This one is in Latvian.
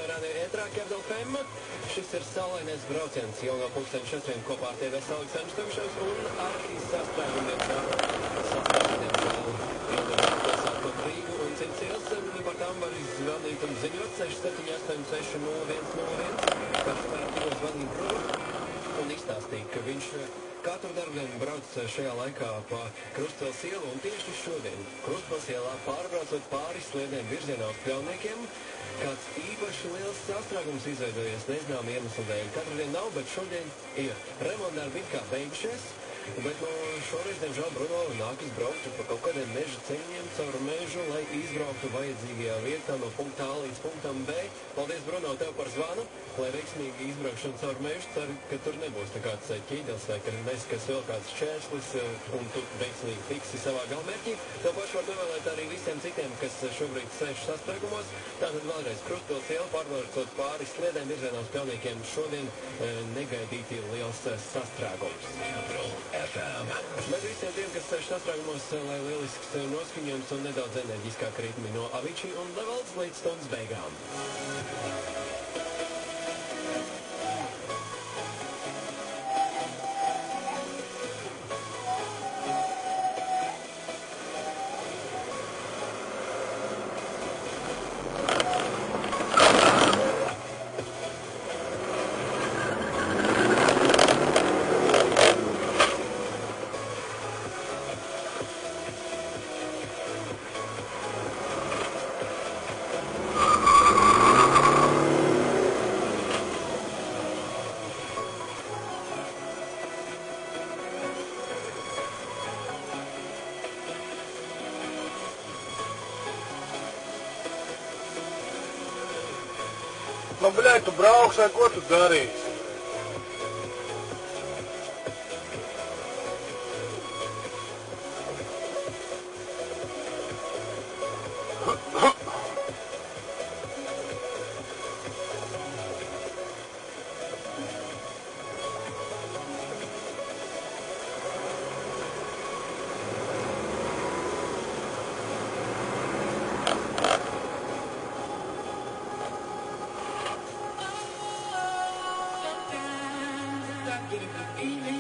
radio ētrā Capital FM. Šis ir saulainais brauciens jau no 4:00 kopā ar TV Aleksandrs Tevišovs un ar sastrēgumiem pilsētu Rīgu un cits ielas. Par tām var zvanīt un ziņot 6786 0101. Kāds var tikko zvanīt Bruno un izstāstīt, ka viņš katru darbienu brauc šajā laikā pa Krustpils ielu, un tieši šodien Krustpils ielā pārbraucot pāri sliedēm virzienā uz Pļauniekiem, kāds īpaši liels sastrēgums izveidojies nezināmu iemeslu dēļ. Katru dienu nav, bet šodien ir remontdarbi it kā beigušies, bet no šoreiz, diemžēl, Bruno nākas braukt pa kaut kādiem meža ceļiem caur mežu, lai izbrauktu vajadzīgajā vietā no punkta A līdz punktam B. Paldies, Bruno, tev par zvanu, lai veiksmīgi izbraukšana caur mežu. Ceru, ka tur nebūs kāds ķīdels vai kas vēl kāds šķērslis, un tu veiksmīgi tiksi savā galamērķī. Tev pašu var novēlēt arī visiem citiem, kas šobrīd sēž sastrēgumos. Tātad vēlreiz Krustpils ielu pārbraucot pāri sliedēm virzienā uz Pļauniekiem šodien negaidīti liels sastrēgums. Bet visiem tiem, kas sēž sastrēgumos, lai lielisks noskaņojums un nedaudz enerģiskāk ritmi no Avicii un Levalds līdz stundas beigām. Nu, bļaļ, tu brauks vai ko tu darīsi? Get it,